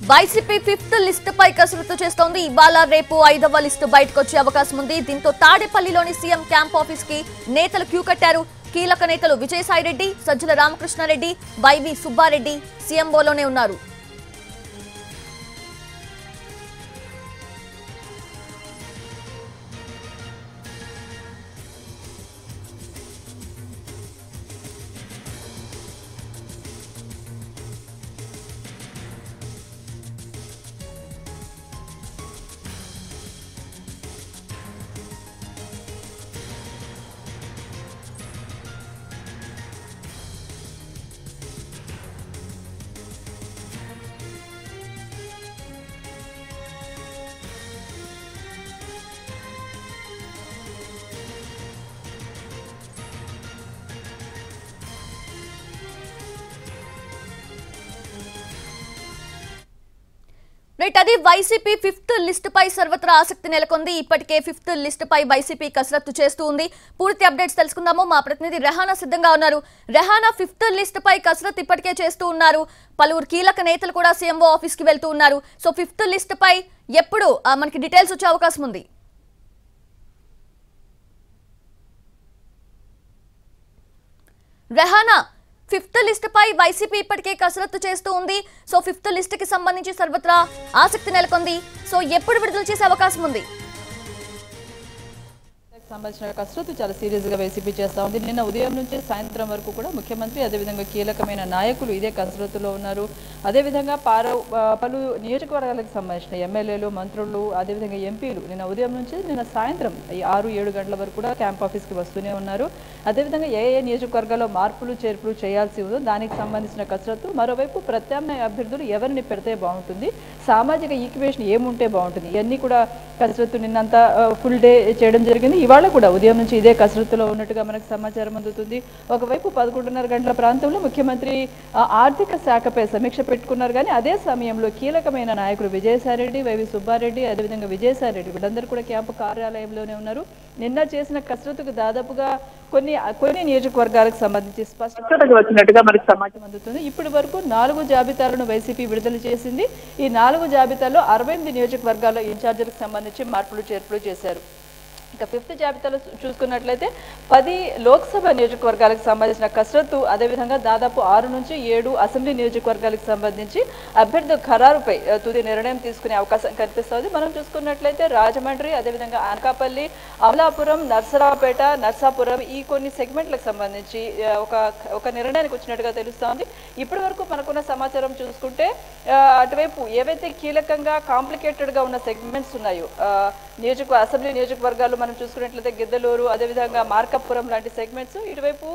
YCP fifth list పై కసరత్తు చేస్తోంది. ఇవాళ రేపు 5వ లిస్టు బయటకు వచ్చే అవకాశం ఉంది. దీంతో తాడేపల్లిలోని సీఎం క్యాంప్ ఆఫీస్ కి నేతలు క్యూ కట్టారు. కీలక నేతలు విజయసాయిరెడ్డి, సజ్జల రామకృష్ణారెడ్డి, వైవి సుబ్బారెడ్డి సీఎంఓలోనే ఉన్నారు. అది వైసీపీ ఫిఫ్త్ లిస్ట్ పై సర్వత్రా ఆసక్తి నెలకొంది. ఇప్పటికే ఫిఫ్త్ లిస్ట్ పై వైసీపీ కసరత్తు చేస్తూ ఉంది. పూర్తి అప్డేట్స్ తెలుసుకుందాము. మా ప్రతినిధి రెహానా సిద్ధంగా ఉన్నారు. రెహానా, ఫిఫ్త్ లిస్ట్ పై కసరత్తు ఇప్పటికే చేస్తూ ఉన్నారు. పలువురు కీలక నేతలు కూడా సీఎంఓ ఆఫీస్ కి వెళ్తూ ఉన్నారు. సో ఫిఫ్త్ లిస్ట్ పై ఎప్పుడు మనకి డీటెయిల్స్ వచ్చే అవకాశం ఉంది? రెహానా, ఫిఫ్త్ లిస్ట్ పై వైసీపీ ఇప్పటికే కసరత్తు చేస్తూ ఉంది. సో ఫిఫ్త్ లిస్ట్ కి సంబంధించి సర్వత్రా ఆసక్తి నెలకొంది. సో ఎప్పుడు విడుదల చేసే అవకాశం ఉంది? సంబంధించిన కసరత్తు చాలా సీరియస్ గా వైసీపీ చేస్తా ఉంది. నిన్న ఉదయం నుంచి సాయంత్రం వరకు కూడా ముఖ్యమంత్రి అదేవిధంగా కీలకమైన నాయకులు ఇదే కసరత్తులో ఉన్నారు. అదేవిధంగా పలు నియోజకవర్గాలకు సంబంధించిన ఎమ్మెల్యేలు, మంత్రులు, అదేవిధంగా ఎంపీలు నిన్న ఉదయం నుంచి నిన్న సాయంత్రం 6-7 గంటల వరకు కూడా క్యాంప్ ఆఫీస్కి వస్తూనే ఉన్నారు. అదేవిధంగా ఏ నియోజకవర్గాల్లో మార్పులు చేర్పులు చేయాల్సి ఉందో దానికి సంబంధించిన కసరత్తు. మరోవైపు ప్రత్యామ్నాయ అభ్యర్థులు ఎవరిని పెడితే బాగుంటుంది, సామాజిక ఈక్వేషన్ ఏముంటే బాగుంటుంది, ఇవన్నీ కూడా కసరత్తు నిన్నంతా ఫుల్ డే చేయడం జరిగింది. ఇవాళ కూడా ఉదయం నుంచి ఇదే కసరత్తులో ఉన్నట్టుగా మనకు సమాచారం అందుతుంది. ఒకవైపు 11:30 గంటల ప్రాంతంలో ముఖ్యమంత్రి ఆర్థిక శాఖపై సమీక్ష పెట్టుకున్నారు. కానీ అదే సమయంలో కీలకమైన నాయకులు విజయసాయిరెడ్డి, వైవి సుబ్బారెడ్డి, అదేవిధంగా విజయసాయిరెడ్డి వీళ్ళందరూ కూడా క్యాంపు కార్యాలయంలోనే ఉన్నారు. నిన్న చేసిన కసరత్తుకు దాదాపుగా కొన్ని నియోజకవర్గాలకు సంబంధించి స్పష్టతగా వచ్చినట్టుగా మనకు సమాచారం అందుతుంది. ఇప్పటి వరకు 4 జాబితాలను వైసీపీ విడుదల చేసింది. ఈ 4 జాబితాల్లో 68 నియోజకవర్గాల్లో ఇన్ఛార్జీలకు సంబంధించి మార్పులు చేర్పులు చేశారు. ఇక ఫిఫ్త్ జాబితాలో చూసుకున్నట్లయితే 10 లోక్సభ నియోజకవర్గాలకు సంబంధించిన కసరత్తు, అదేవిధంగా దాదాపు 6 నుంచి 7 అసెంబ్లీ నియోజకవర్గాలకు సంబంధించి అభ్యర్థుల ఖరారుపై తుది నిర్ణయం తీసుకునే అవకాశం కనిపిస్తుంది. మనం చూసుకున్నట్లయితే రాజమండ్రి, అదేవిధంగా అనకాపల్లి, అమలాపురం, నర్సరావుపేట, నర్సాపురం ఈ కొన్ని సెగ్మెంట్లకు సంబంధించి ఒక నిర్ణయానికి వచ్చినట్టుగా తెలుస్తోంది. ఇప్పటి వరకు మనకున్న సమాచారం చూసుకుంటే అటువైపు ఏవైతే కీలకంగా కాంప్లికేటెడ్గా ఉన్న సెగ్మెంట్స్ ఉన్నాయో అసెంబ్లీ నియోజకవర్గాలు మనం చూసుకున్నట్లయితే గిద్దలూరు, అదేవిధంగా మార్కాపురం లాంటి సెగ్మెంట్స్, ఇటువైపు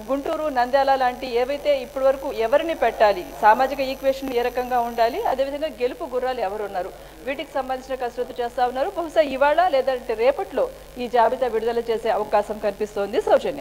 గుంటూరు, నంద్యాల లాంటి ఏవైతే ఇప్పటి వరకు ఎవరిని పెట్టాలి, సామాజిక ఈక్వేషన్ ఏ రకంగా ఉండాలి, అదేవిధంగా గెలుపు గుర్రాలు ఎవరు ఉన్నారు, వీటికి సంబంధించిన కసరత్తు చేస్తా ఉన్నారు. బహుశా ఇవాళ లేదంటే రేపట్లో ఈ జాబితా విడుదల చేసే అవకాశం కనిపిస్తోంది. సౌజన్య.